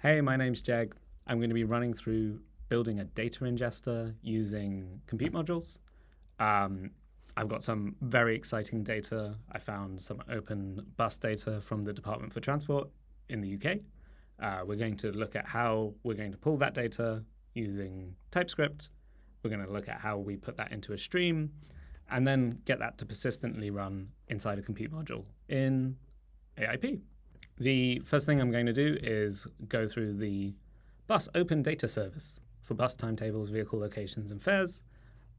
Hey, my name's Jeg. I'm going to be running through building a data ingester using compute modules. I've got some very exciting data. I found some open bus data from the Department for Transport in the UK. We're going to look at how we're going to pull that data using TypeScript. We're going to look at how we put that into a stream and then get that to persistently run inside a compute module in AIP. The first thing I'm going to do is go through the bus open data service for bus timetables, vehicle locations, and fares.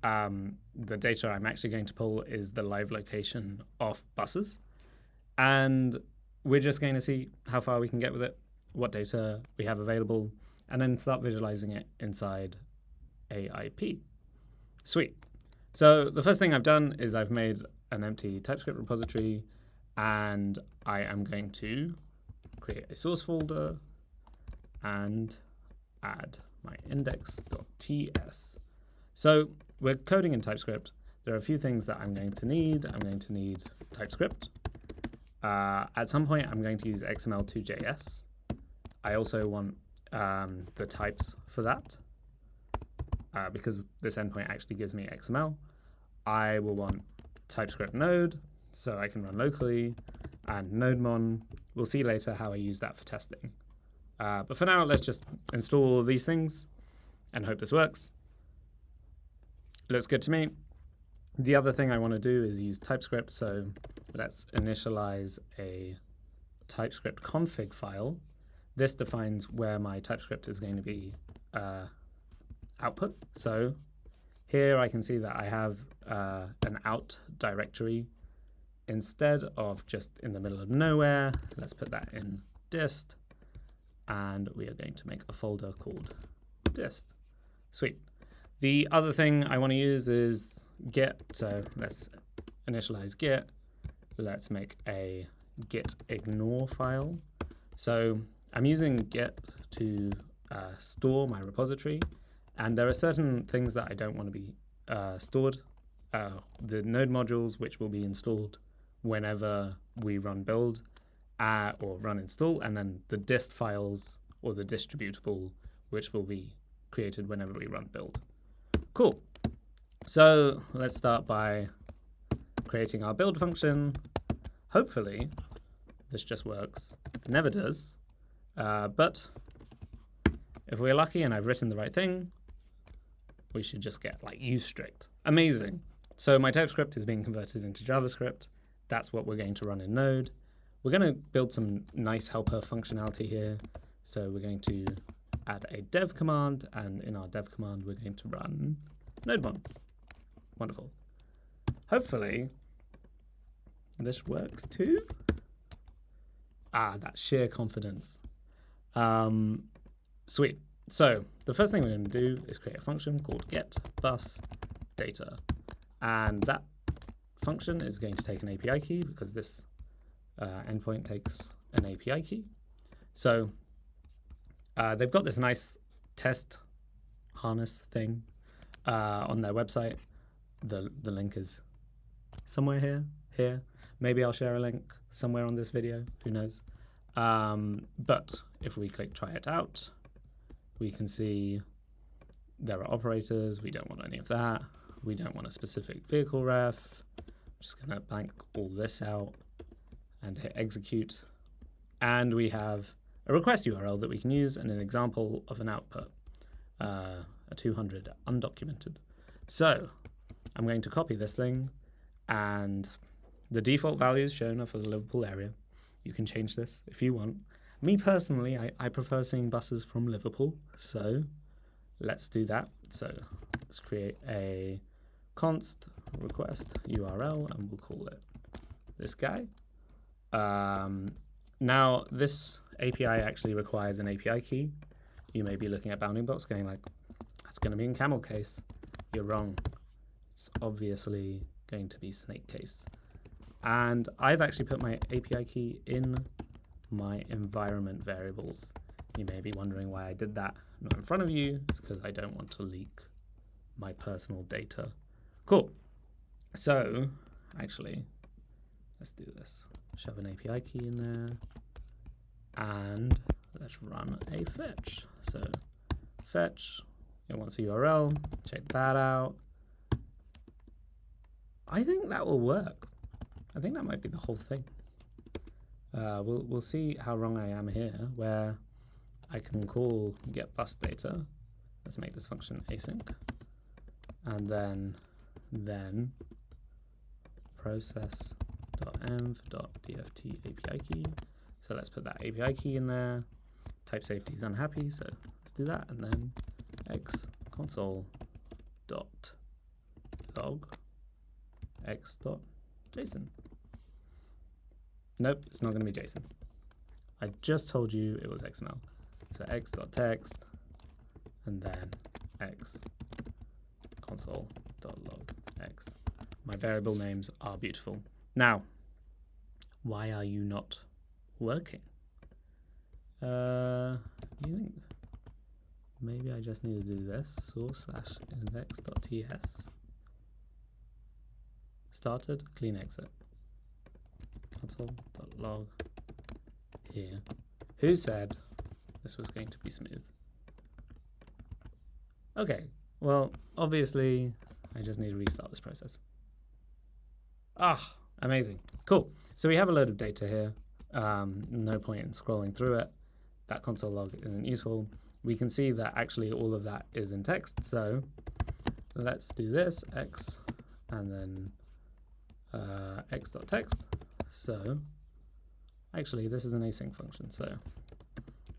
The data I'm actually going to pull is the live location of buses. And we're just going to see how far we can get with it, what data we have available, and then start visualizing it inside AIP. Sweet. So the first thing I've done is I've made an empty TypeScript repository, and I am going to create a source folder and add my index.ts. So we're coding in TypeScript. There are a few things that I'm going to need. I'm going to need TypeScript. At some point, I'm going to use XML2.js. I also want the types for that because this endpoint actually gives me XML. I will want TypeScript node so I can run locally, and nodemon. We'll see later how I use that for testing. But for now, let's just install all of these things and hope this works. Looks good to me. The other thing I want to do is use TypeScript, so let's initialize a TypeScript config file. This defines where my TypeScript is going to be output. So here I can see that I have an out directory. Instead of just in the middle of nowhere, let's put that in dist, and we are going to make a folder called dist. Sweet. The other thing I want to use is git, so let's initialize git. Let's make a git ignore file. So I'm using git to store my repository, and there are certain things that I don't want to be stored. The node modules, which will be installed whenever we run build or run install, and then the dist files or the distributable, which will be created whenever we run build. Cool. So let's start by creating our build function. Hopefully this just works. It never does. But if we're lucky and I've written the right thing, we should just get like use strict. Amazing. So my TypeScript is being converted into JavaScript. That's what we're going to run in Node. We're going to build some nice helper functionality here. So we're going to add a dev command, and in our dev command, we're going to run nodemon. Wonderful. Hopefully, this works too. That sheer confidence. Sweet. So the first thing we're going to do is create a function called getBusData, and that function is going to take an API key because this endpoint takes an API key. So they've got this nice test harness thing on their website. The link is somewhere here. Maybe I'll share a link somewhere on this video, who knows. But if we click try it out, we can see there are operators. We don't want any of that. We don't want a specific vehicle ref. Just going to blank all this out and hit execute. And we have a request URL that we can use and an example of an output, a 200 undocumented. So I'm going to copy this thing, and the default values shown are for the Liverpool area. You can change this if you want. Me personally, I prefer seeing buses from Liverpool, so let's do that. So let's create a const request URL, and we'll call it this guy. Now, this API actually requires an API key. You may be looking at bounding box going like, that's going to be in camel case. You're wrong. It's obviously going to be snake case. And I've actually put my API key in my environment variables. You may be wondering why I did that. Not in front of you. It's because I don't want to leak my personal data. Cool. So, actually, let's do this. Shove an API key in there. And let's run a fetch. So fetch, it wants a URL, check that out. I think that will work. I think that might be the whole thing. We'll see how wrong I am here, where I can call get bus data. Let's make this function async, and then process.env.dft API key. So let's put that API key in there. Type safety is unhappy, so let's do that, and then x console.log x.json. Nope, it's not going to be JSON. I just told you it was XML. So x.text, and then x console.log x. My variable names are beautiful. Now, why are you not working? You think maybe I just need to do this, source/index.ts. Started, clean exit. Console.log here. Who said this was going to be smooth? Okay, well, obviously, I just need to restart this process. Ah, amazing. Cool. So we have a load of data here. No point in scrolling through it. That console log isn't useful. We can see that actually all of that is in text. So let's do this, x, and then x.text. So actually, this is an async function. So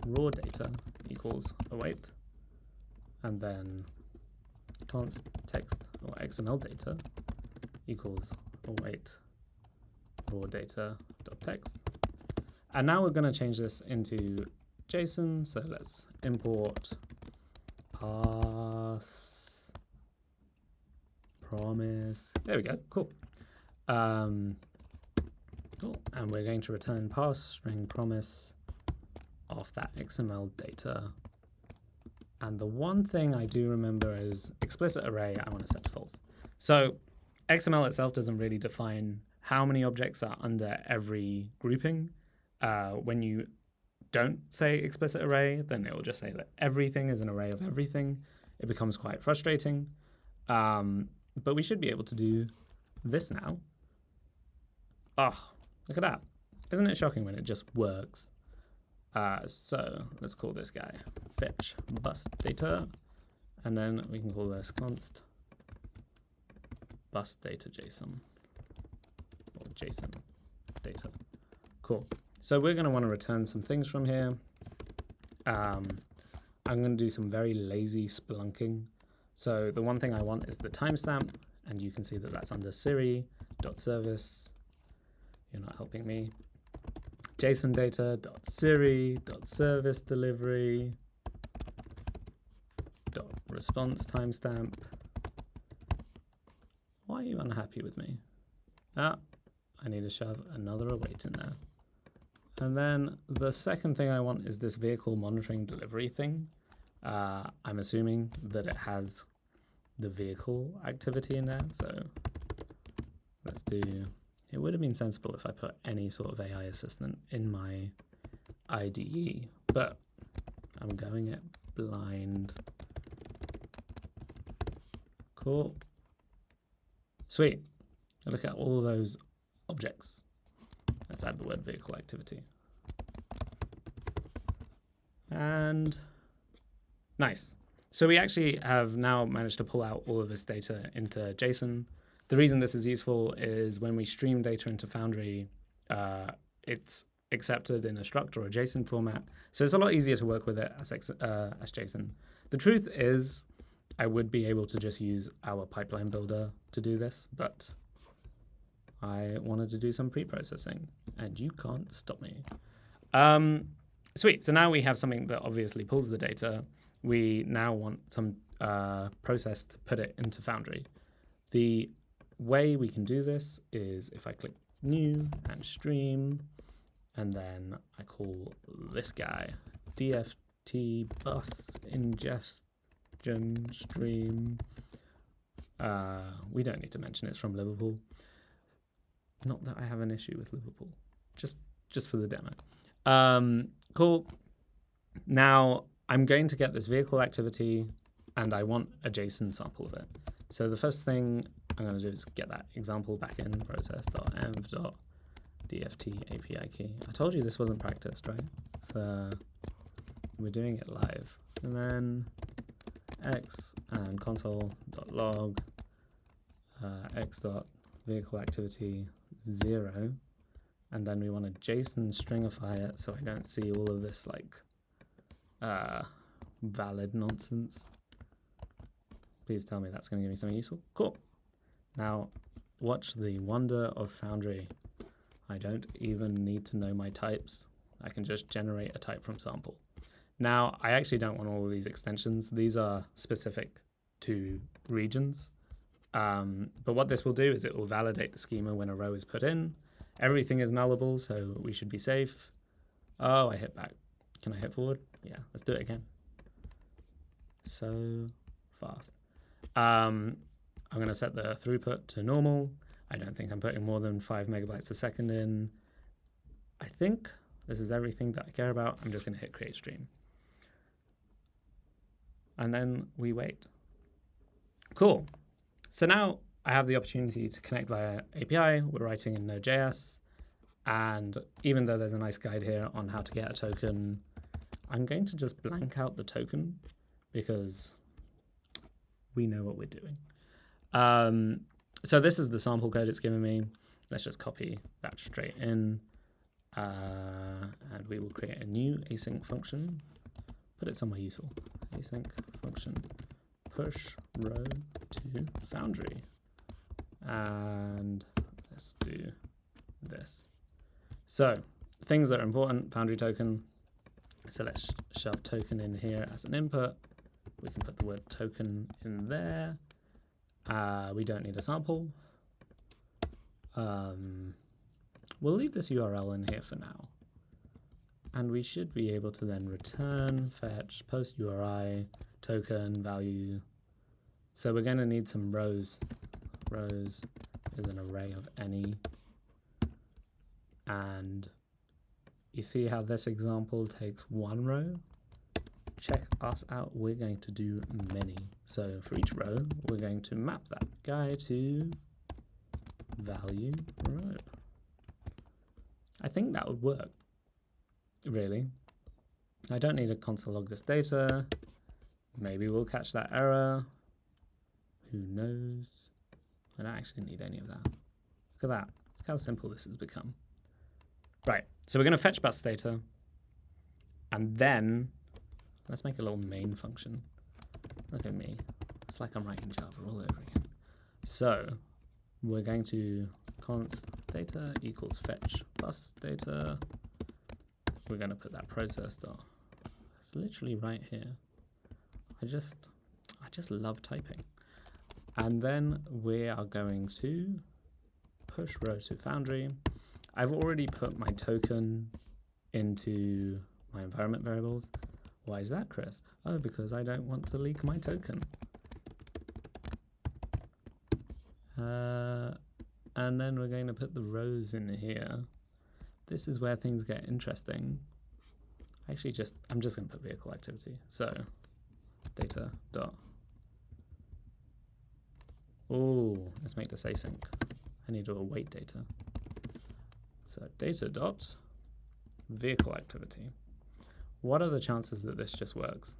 raw data equals await, and then const text or XML data equals await raw data.text. And now we're going to change this into JSON. So let's import pass promise. There we go. Cool. Cool. And we're going to return pass string promise of that XML data. And the one thing I do remember is explicit array I want to set to false. So XML itself doesn't really define how many objects are under every grouping. When you don't say explicit array, then it will just say that everything is an array of everything. It becomes quite frustrating. But we should be able to do this now. Oh, look at that. Isn't it shocking when it just works? So let's call this guy fetch bus data, and then we can call this const bus data JSON or JSON data. Cool. So we're going to want to return some things from here. I'm going to do some very lazy splunking. So the one thing I want is the timestamp, and you can see that that's under Siri.service. You're not helping me. JSON data.Siri.service delivery .response timestamp. Why are you unhappy with me? I need to shove another await in there. And then the second thing I want is this vehicle monitoring delivery thing. I'm assuming that it has the vehicle activity in there. So let's do, it would have been sensible if I put any sort of AI assistant in my IDE, but I'm going it blind. Cool. Sweet. Look at all those objects. Let's add the word vehicle activity. And nice. So we actually have now managed to pull out all of this data into JSON. The reason this is useful is when we stream data into Foundry, it's accepted in a struct or a JSON format. So it's a lot easier to work with it as JSON. The truth is, I would be able to just use our pipeline builder to do this, but I wanted to do some pre-processing, and you can't stop me. Sweet. So now we have something that obviously pulls the data. We now want some process to put it into Foundry. The way we can do this is if I click new and stream, and then I call this guy DFT bus ingestion stream. We don't need to mention it's from Liverpool. Not that I have an issue with Liverpool, just for the demo. Cool. Now I'm going to get this vehicle activity and I want a JSON sample of it. So the first thing I'm going to do is get that example backend process.env.dft API key. I told you this wasn't practiced, right? So we're doing it live. And then x and console.log x.vehicle activity 0. And then we want to JSON stringify it so I don't see all of this like valid nonsense. Please tell me that's going to give me something useful. Cool. Now, watch the wonder of Foundry. I don't even need to know my types. I can just generate a type from sample. Now, I actually don't want all of these extensions. These are specific to regions. But what this will do is it will validate the schema when a row is put in. Everything is nullable, so we should be safe. Oh, I hit back. Can I hit forward? Yeah, let's do it again. So fast. I'm going to set the throughput to normal. I don't think I'm putting more than 5 megabytes a second in. I think this is everything that I care about. I'm just going to hit create stream. And then we wait. Cool. So now I have the opportunity to connect via API. We're writing in Node.js. And even though there's a nice guide here on how to get a token, I'm going to just blank out the token because we know what we're doing. So this is the sample code it's given me. Let's just copy that straight in. And we will create a new async function. Put it somewhere useful. Async function push row to Foundry. And let's do this. So things that are important, Foundry token. So let's shove token in here as an input. We can put the word token in there. We don't need a sample. We'll leave this URL in here for now. And we should be able to then return, fetch, post URI, token, value. So we're going to need some rows. Rows is an array of any. And you see how this example takes one row? Check us out, we're going to do many. So for each row, we're going to map that guy to value row. I think that would work, really. I don't need to console log this data. Maybe we'll catch that error. Who knows? I don't actually need any of that. Look at that. Look how simple this has become. Right, so we're going to fetch bus data. And then let's make a little main function. Look at me. It's like I'm writing Java all over again. So we're going to const data equals fetch bus data. We're going to put that process dot. It's literally right here. I just love typing. And then we are going to push row to Foundry. I've already put my token into my environment variables. Why is that, Chris? Oh, because I don't want to leak my token. And then we're going to put the rows in here. This is where things get interesting. Actually, I'm just going to put vehicle activity. So data dot. Oh, let's make this async. I need to await data. So data dot vehicle activity. What are the chances that this just works?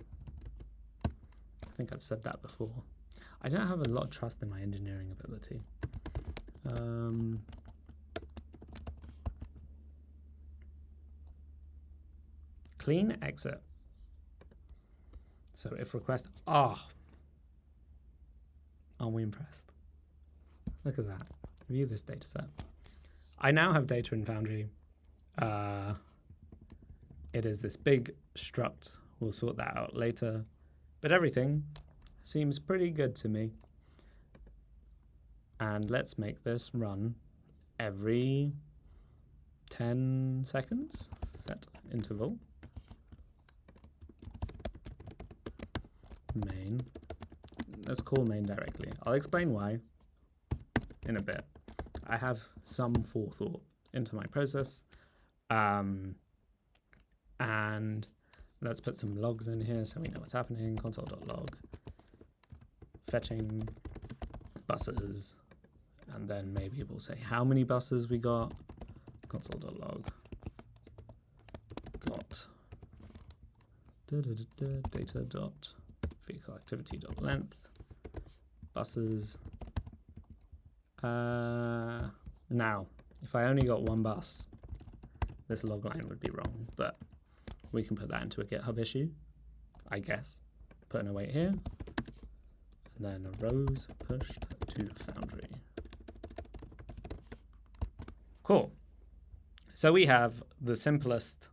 I think I've said that before. I don't have a lot of trust in my engineering ability. Clean exit. So if request, aren't we impressed? Look at that. View this data set. I now have data in Foundry. It is this big struct. We'll sort that out later. But everything seems pretty good to me. And let's make this run every 10 seconds. Set interval. Main. Let's call main directly. I'll explain why in a bit. I have some forethought into my process. And let's put some logs in here so we know what's happening. Console.log, fetching buses, and then maybe we'll say how many buses we got. Console.log got data.vehicleActivity.length buses. Now, if I only got one bus, this log line would be wrong, but we can put that into a GitHub issue, I guess. Put an await here, and then rows pushed to Foundry. Cool. So we have the simplest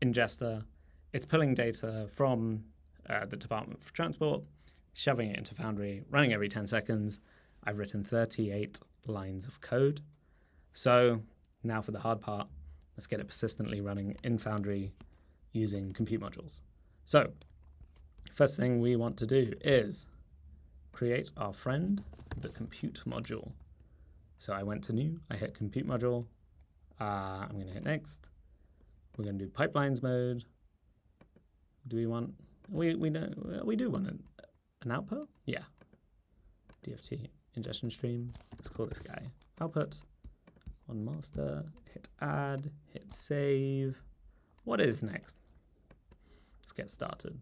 ingester. It's pulling data from the Department for Transport, shoving it into Foundry, running every 10 seconds. I've written 38 lines of code. So now for the hard part, let's get it persistently running in Foundry using compute modules. So first thing we want to do is create our friend, the compute module. So I went to new, I hit compute module. I'm going to hit next. We're going to do pipelines mode. Do we want, we do want an output? Yeah. DFT ingestion stream. Let's call this guy output. On master, hit add, hit save. What is next? Let's get started.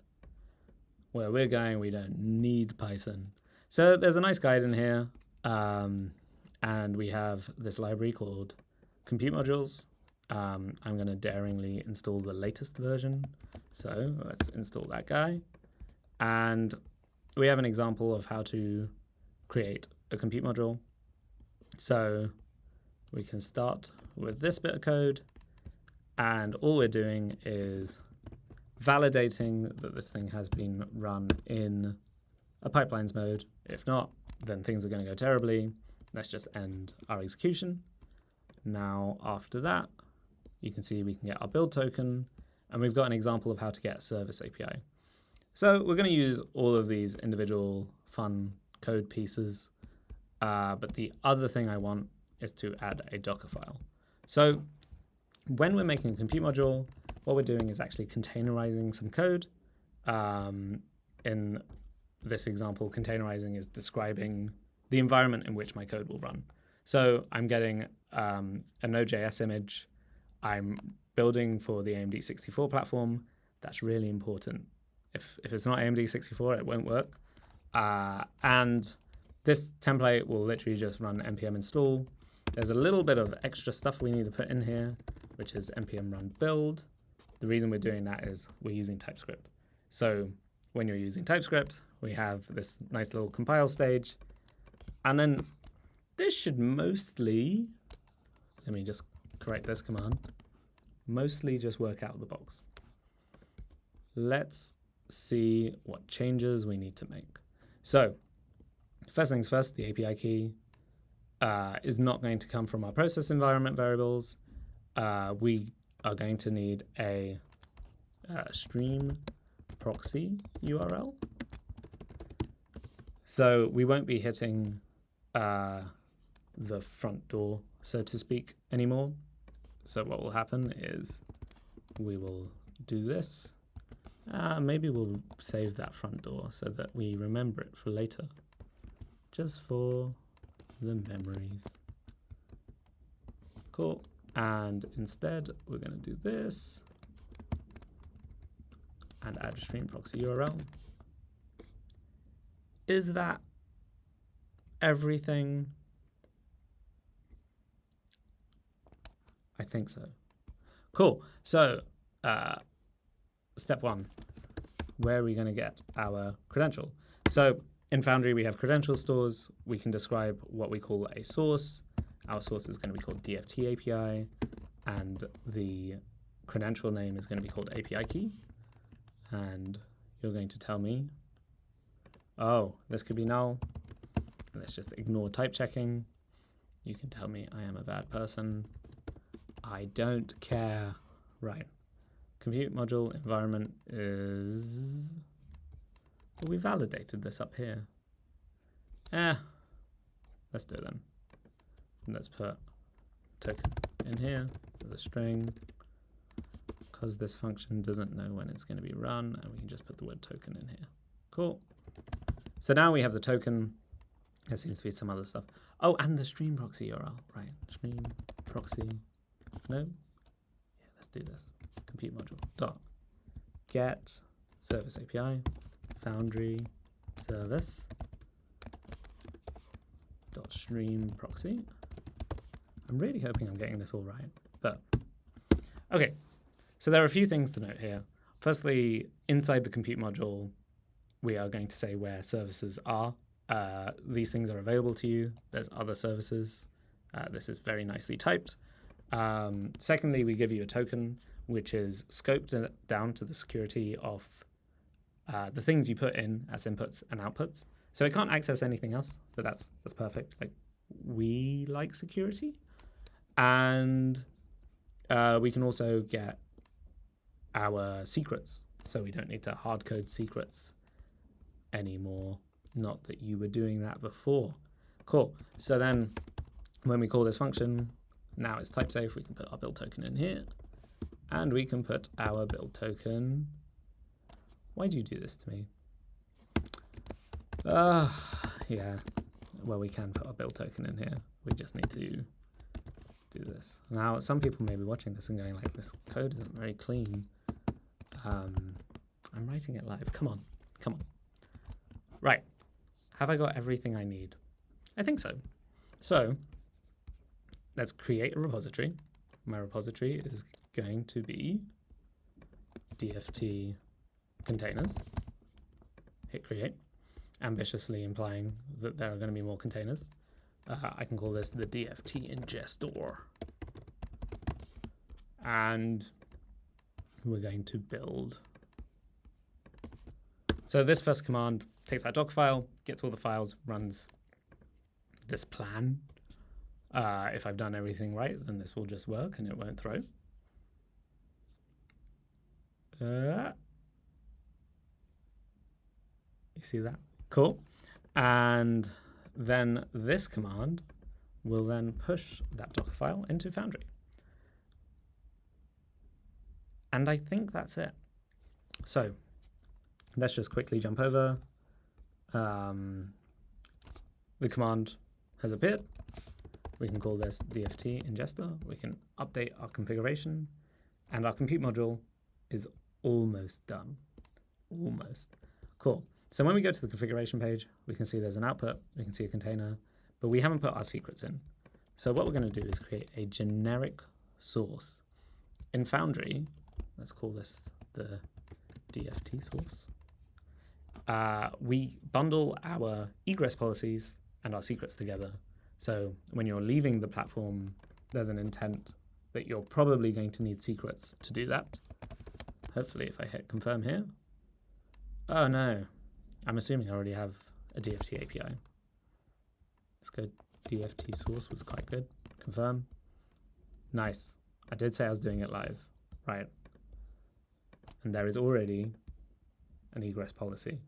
Where we're going, we don't need Python. So there's a nice guide in here. And we have this library called compute modules. I'm going to daringly install the latest version. So let's install that guy. And we have an example of how to create a compute module. So we can start with this bit of code. And all we're doing is validating that this thing has been run in a pipelines mode. If not, then things are going to go terribly. Let's just end our execution. Now, after that, you can see we can get our build token, and we've got an example of how to get a service API. So we're going to use all of these individual fun code pieces, but the other thing I want is to add a Docker file. So when we're making a compute module, what we're doing is actually containerizing some code. In this example, containerizing is describing the environment in which my code will run. So I'm getting a Node.js image. I'm building for the AMD 64 platform. That's really important. If it's not AMD 64, it won't work. And this template will literally just run npm install. There's a little bit of extra stuff we need to put in here, which is npm run build. The reason we're doing that is we're using TypeScript. So when you're using TypeScript, we have this nice little compile stage. And then this should mostly, let me just correct this command, mostly just work out of the box. Let's see what changes we need to make. So first things first, the API key is not going to come from our process environment variables. We are going to need a stream proxy URL. So we won't be hitting the front door, so to speak, anymore. So what will happen is we will do this. Maybe we'll save that front door so that we remember it for later, just for the memories. Cool. And instead, we're going to do this and add a stream proxy URL. Is that everything? I think so. Cool. So step one, where are we going to get our credential? So in Foundry, we have credential stores. We can describe what we call a source. Our source is going to be called DFT API, and the credential name is going to be called API key. And you're going to tell me, oh, this could be null. Let's just ignore type checking. You can tell me I am a bad person. I don't care. Right. Compute module environment is... Well, we validated this up here. Let's do it then. Let's put token in here as a string. because this function doesn't know when it's going to be run, and we can just put the word token in here. Cool. So now we have the token. There seems to be some other stuff. Oh, and the stream proxy URL, right? Stream proxy. No? Yeah, let's do this. Compute module dot get service API foundry service dot stream proxy. I'm really hoping I'm getting this all right, but okay. So there are a few things to note here. Firstly, inside the compute module, we are going to say where services are. These things are available to you. There's other services. This is very nicely typed. Secondly, we give you a token, which is scoped down to the security of the things you put in as inputs and outputs. So it can't access anything else, but that's perfect. Like, we like security. And we can also get our secrets, so we don't need to hard code secrets anymore. Not that you were doing that before. Cool. So then when we call this function, now it's type safe, we can put our build token in here, and we can put our build token. Why do you do this to me? Yeah. Well, we can put our build token in here. We just need to do this. Now, some people may be watching this and going like, this code isn't very clean. I'm writing it live. Come on. Right. Have I got everything I need? I think so. So let's create a repository. My repository is going to be dft containers. Hit create, ambitiously implying that there are going to be more containers. I can call this the dft ingestor. And we're going to build. So this first command takes that Docker file, gets all the files, runs this plan. If I've done everything right, then this will just work and it won't throw. You see that? Cool. And then this command will then push that Docker file into Foundry. And I think that's it. So let's just quickly jump over. The command has appeared. We can call this dft ingestor. We can update our configuration, and our compute module is almost done. Almost. Cool. So when we go to the configuration page, we can see there's an output, we can see a container, but we haven't put our secrets in. So what we're going to do is create a generic source. In Foundry, let's call this the dft source. We bundle our egress policies and our secrets together. So when you're leaving the platform, there's an intent that you're probably going to need secrets to do that. Hopefully, if I hit confirm here. Oh no, I'm assuming I already have a DFT API. Let's go. DFT source was quite good. Confirm. Nice. I did say I was doing it live, right? And there is already an egress policy.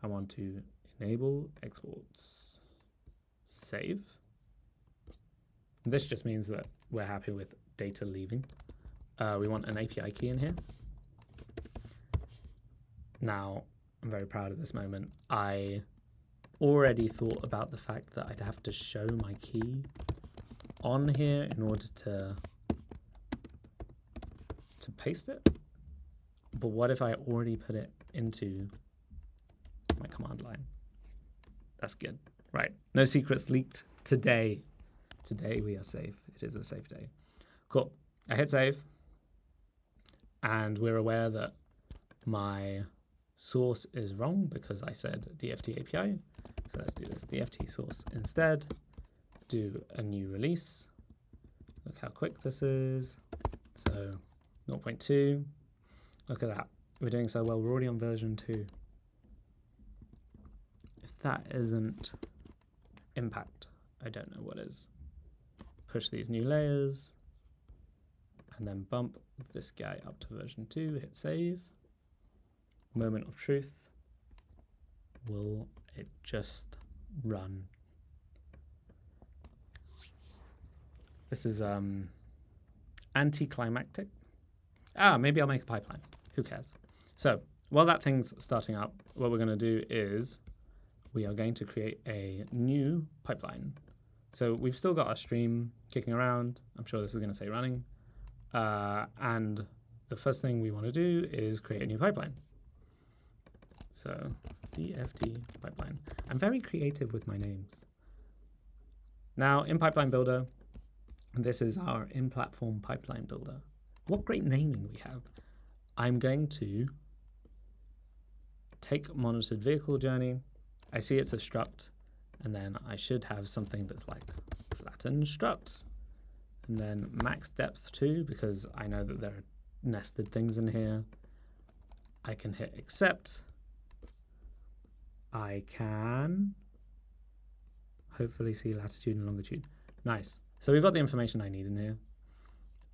I want to enable exports. Save. This just means that we're happy with data leaving. We want an API key in here. Now, I'm very proud of this moment. I already thought about the fact that I'd have to show my key on here in order to paste it. But what if I already put it into my command line? That's good, right? No secrets leaked today. Today we are safe. It is a safe day. Cool. I hit save, and we're aware that my source is wrong because I said DFT API. So let's do this. DFT source instead. Do a new release. Look how quick this is. So 0.2. Look at that. We're doing so well. We're already on version 2. If that isn't impact, I don't know what is. Push these new layers and then bump this guy up to version 2. Hit save. Moment of truth. Will it just run? This is anticlimactic. maybe I'll make a pipeline. Who cares? So while that thing's starting up, what we're going to do is we are going to create a new pipeline. So we've still got our stream kicking around. I'm sure this is going to say running. And the first thing we want to do is create a new pipeline. So DFT pipeline. I'm very creative with my names. Now in Pipeline Builder, this is our in-platform pipeline builder. What great naming we have. I'm going to take monitored vehicle journey. I see it's a struct, and then I should have something that's like flatten struct, and then max depth 2, because I know that there are nested things in here. I can hit accept. I can hopefully see latitude and longitude. Nice. So we've got the information I need in here.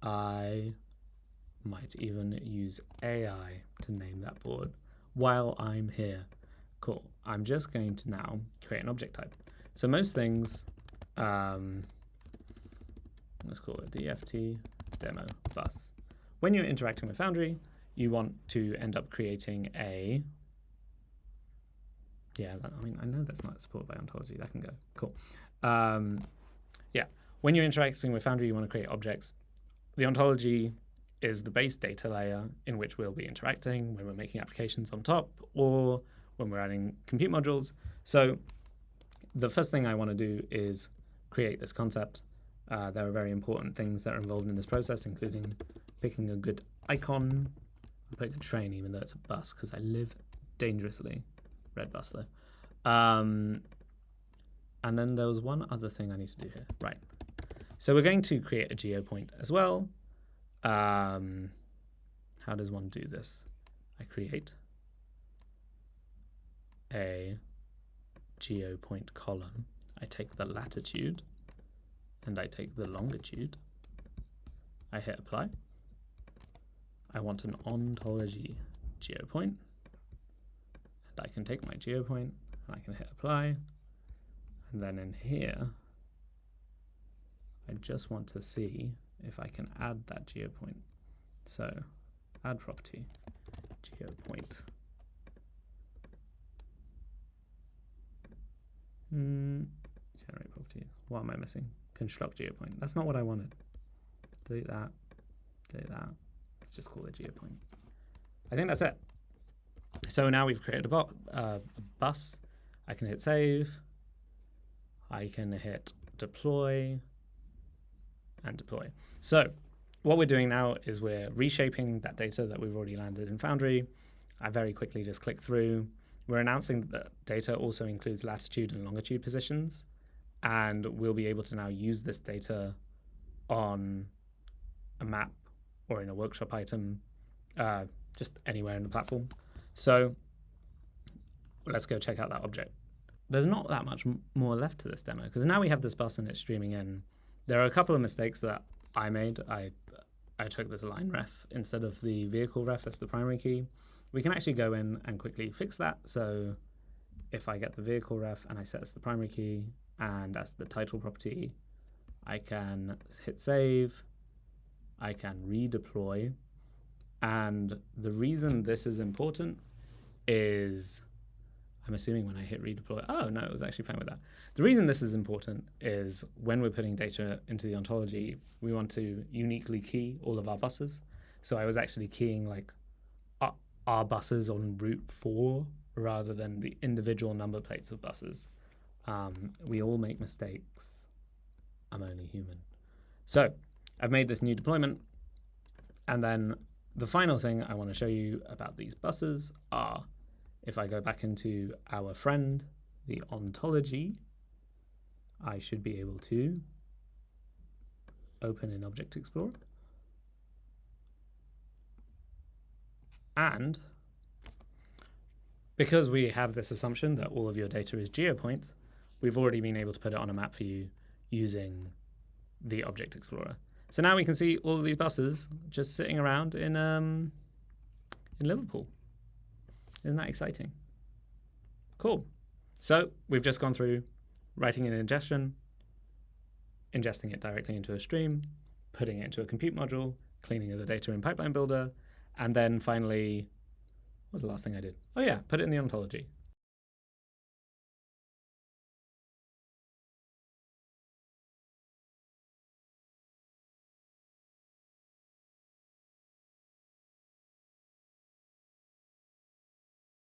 I might even use AI to name that board while I'm here. Cool. I'm just going to now create an object type. So most things, let's call it DFT demo bus. When you're interacting with Foundry, you want to end up creating a, I know that's not supported by ontology. That can go. Cool. When you're interacting with Foundry, you want to create objects. The ontology is the base data layer in which we'll be interacting when we're making applications on top or when we're adding compute modules. So the first thing I want to do is create this concept. There are very important things that are involved in this process, including picking a good icon. I'm putting a train even though it's a bus because I live dangerously. Red bus though. And then there was one other thing I need to do here. Right. So we're going to create a geopoint as well. How does one do this? I create a geopoint column. I take the latitude and I take the longitude. I hit apply. I want an ontology geopoint. And I can take my geopoint and I can hit apply. And then in here, I just want to see if I can add that geopoint. So add property, geopoint. Generate property. What am I missing? Construct geopoint. That's not what I wanted. Delete that. Delete that. Let's just call it geopoint. I think that's it. So now we've created a bus. I can hit save. I can hit deploy and deploy. So what we're doing now is we're reshaping that data that we've already landed in Foundry. I very quickly just click through. We're announcing that data also includes latitude and longitude positions, and we'll be able to now use this data on a map or in a workshop item, just anywhere in the platform. So let's go check out that object. There's not that much more left to this demo because now we have this bus and it's streaming in. There are a couple of mistakes that I made. I took this line ref instead of the vehicle ref as the primary key. We can actually go in and quickly fix that. So if I get the vehicle ref and I set as the primary key and as the title property, I can hit save. I can redeploy. And the reason this is important is, I'm assuming when I hit redeploy, oh no, it was actually fine with that. The reason this is important is when we're putting data into the ontology, we want to uniquely key all of our buses. So I was actually keying like our buses on route 4 rather than the individual number plates of buses. We all make mistakes. I'm only human. So I've made this new deployment. And then the final thing I want to show you about these buses are, if I go back into our friend, the ontology, I should be able to open in Object Explorer. And because we have this assumption that all of your data is geopoints, we've already been able to put it on a map for you using the Object Explorer. So now we can see all of these buses just sitting around in Liverpool. Isn't that exciting? Cool. So we've just gone through writing an ingestion, ingesting it directly into a stream, putting it into a compute module, cleaning of the data in Pipeline Builder. And then finally, what was the last thing I did? Oh yeah, put it in the ontology.